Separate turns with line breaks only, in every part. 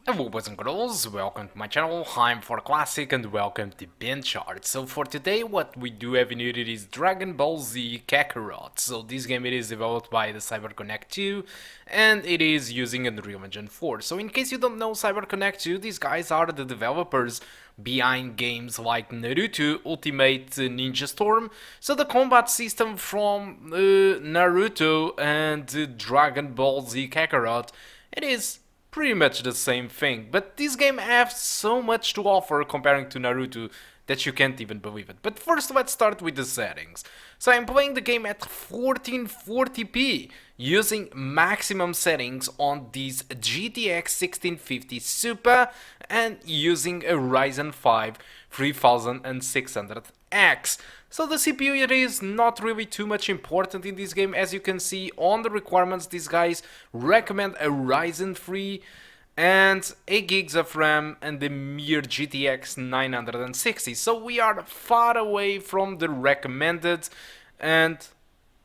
Hello boys and girls, welcome to my channel, I'm For Classic and welcome to BenchART. So for today what we do have needed is Dragon Ball Z Kakarot. So this game it is developed by the CyberConnect 2 and it is using Unreal Engine 4. So in case you don't know CyberConnect 2, these guys are the developers behind games like Naruto Ultimate Ninja Storm. So the combat system from Naruto and Dragon Ball Z Kakarot, it is pretty much the same thing, but this game has so much to offer comparing to Naruto that you can't even believe it. But first let's start with the settings. So I'm playing the game at 1440p using maximum settings on this GTX 1650 Super and using a Ryzen 5 3600X. So the CPU it is not really too much important in this game. As you can see on the requirements, these guys recommend a Ryzen 3 and 8 gigs of RAM and the mere GTX 960. So we are far away from the recommended, and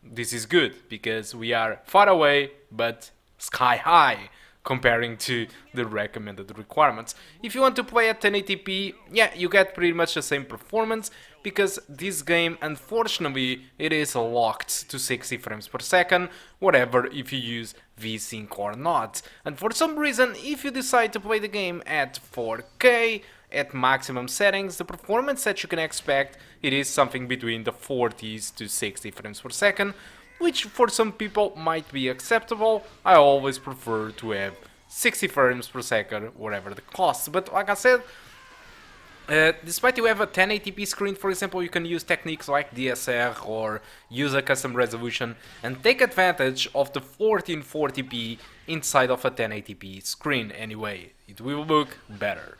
this is good because we are far away but sky high comparing to the recommended requirements. If you want to play at 1080p, yeah, you get pretty much the same performance because this game, unfortunately, it is locked to 60 frames per second, whatever if you use VSync or not. And for some reason, if you decide to play the game at 4K, at maximum settings, the performance that you can expect, it is something between the 40s to 60 frames per second, which for some people might be acceptable. I always prefer to have 60 frames per second, whatever the cost. But like I said, despite you have a 1080p screen, for example, you can use techniques like DSR or use a custom resolution and take advantage of the 1440p inside of a 1080p screen anyway. It will look better.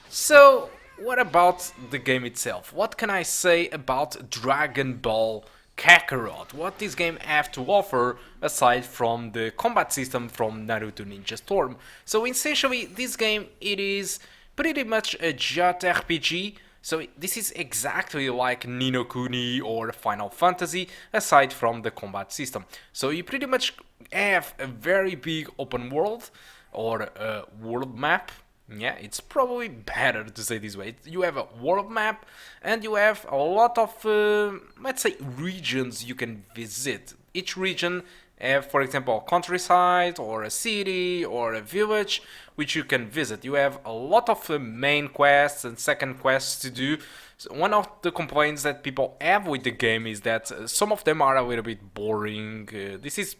So, what about the game itself? What can I say about Dragon Ball Kakarot? What this game have to offer aside from the combat system from Naruto Ninja Storm? So essentially, this game it is pretty much a JRPG. So this is exactly like Ni no Kuni or Final Fantasy, aside from the combat system. So you pretty much have a very big open world or a world map. Yeah, it's probably better to say this way. You have a world map and you have a lot of, let's say, regions you can visit. Each region have, for example, a countryside or a city or a village which you can visit. You have a lot of main quests and second quests to do. So one of the complaints that people have with the game is that some of them are a little bit boring. This is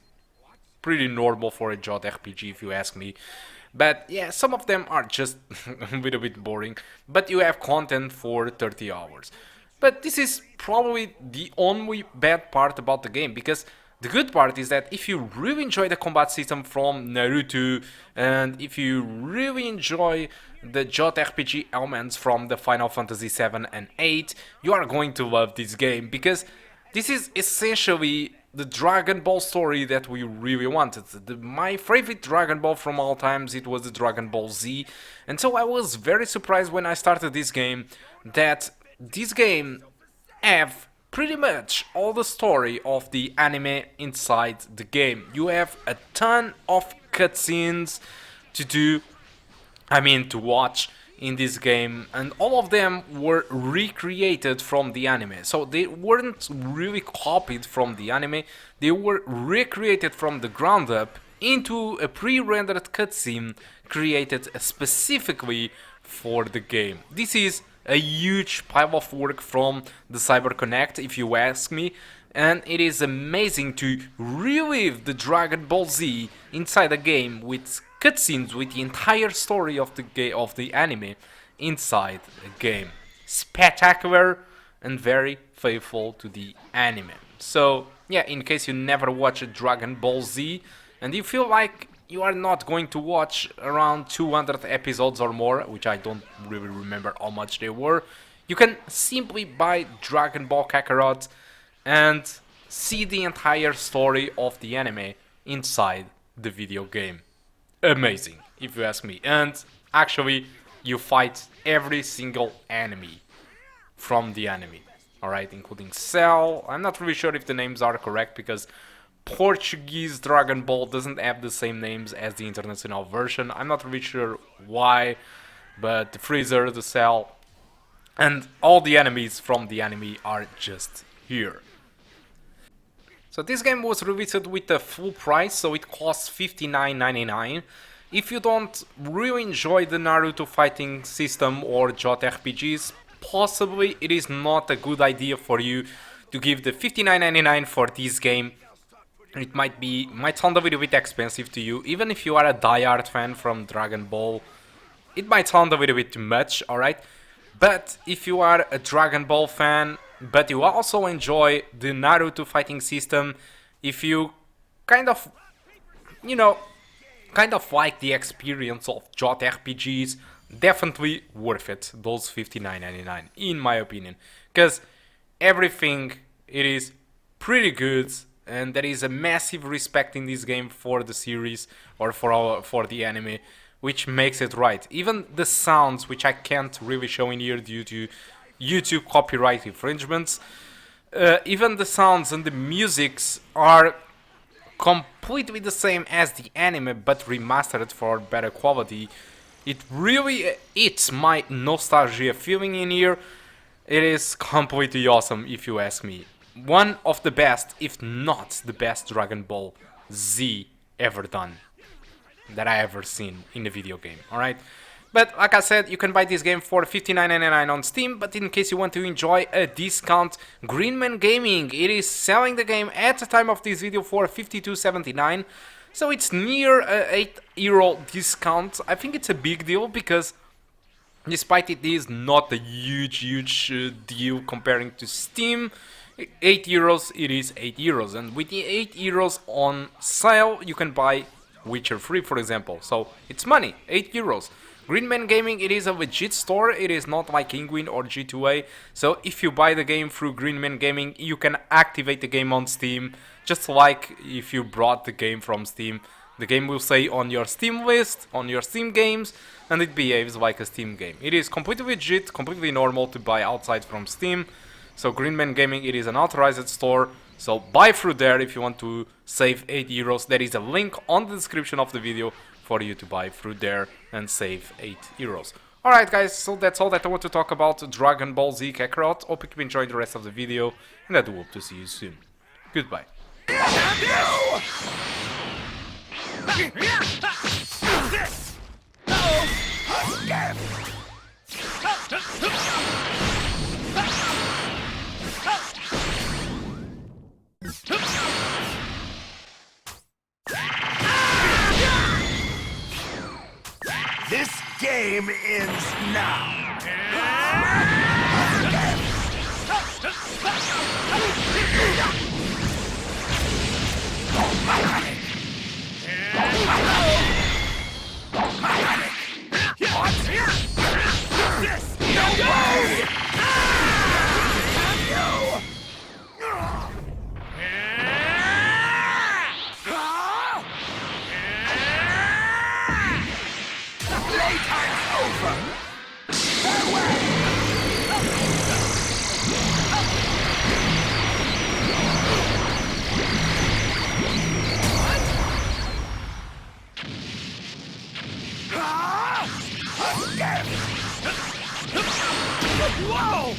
pretty normal for a JRPG if you ask me. But yeah, some of them are just a little bit boring, but you have content for 30 hours. But this is probably the only bad part about the game, because the good part is that if you really enjoy the combat system from Naruto, and if you really enjoy the JRPG elements from the Final Fantasy 7 and 8, you are going to love this game, because this is essentially the Dragon Ball story that we really wanted. My favorite Dragon Ball from all times, it was the Dragon Ball Z, and so I was very surprised when I started this game that this game have pretty much all the story of the anime inside the game. You have a ton of cutscenes to do, to watch in this game, and all of them were recreated from the anime. So they weren't really copied from the anime, they were recreated from the ground up into a pre-rendered cutscene created specifically for the game. This is a huge pile of work from the CyberConnect, if you ask me, and it is amazing to relive the Dragon Ball Z inside a game with cutscenes with the entire story of the anime inside a game. Spectacular and very faithful to the anime. So yeah, in case you never watched Dragon Ball Z and you feel like you are not going to watch around 200 episodes or more, which I don't really remember how much they were, you can simply buy Dragon Ball Kakarot and see the entire story of the anime inside the video game. Amazing, if you ask me. And actually, you fight every single enemy from the anime. Alright, including Cell. I'm not really sure if the names are correct because Portuguese Dragon Ball doesn't have the same names as the international version. I'm not really sure why, but the Freezer, the Cell, and all the enemies from the anime are just here. So this game was released with a full price, so it costs $59.99. If you don't really enjoy the Naruto fighting system or JRPGs, possibly it is not a good idea for you to give the $59.99 for this game. It might sound a little bit expensive to you, even if you are a diehard fan from Dragon Ball. It might sound a little bit too much, alright? But if you are a Dragon Ball fan, but you also enjoy the Naruto fighting system, if you kind of, kind of like the experience of JRPGs, definitely worth it, those $59.99, in my opinion. Because everything, it is pretty good, and there is a massive respect in this game for the series, or for the anime, which makes it right. Even the sounds, which I can't really show in here due to YouTube copyright infringements, even the sounds and the musics are completely the same as the anime, but remastered for better quality. It really eats my nostalgia feeling in here. It is completely awesome, if you ask me. One of the best, if not the best, Dragon Ball Z ever done, that I ever seen in a video game, alright? But like I said, you can buy this game for $59.99 on Steam, but in case you want to enjoy a discount, Greenman Gaming, it is selling the game at the time of this video for $52.79, so it's near a €8 discount. I think it's a big deal because despite it is not a huge deal comparing to Steam, €8, it is €8, and with the €8 on sale, you can buy Witcher 3, for example, so it's money, €8. Greenman Gaming, it is a legit store, it is not like Ingwin or G2A, so if you buy the game through Greenman Gaming, you can activate the game on Steam, just like if you brought the game from Steam. The game will say on your Steam list, on your Steam games, and it behaves like a Steam game. It is completely legit, completely normal to buy outside from Steam. So Greenman Gaming, it is an authorized store, so buy through there if you want to save €8. There is a link on the description of the video for you to buy through there and save €8. Alright guys, so that's all that I want to talk about Dragon Ball Z Kakarot. Hope you enjoyed the rest of the video, and I do hope to see you soon. Goodbye.
This game ends now. Whoa!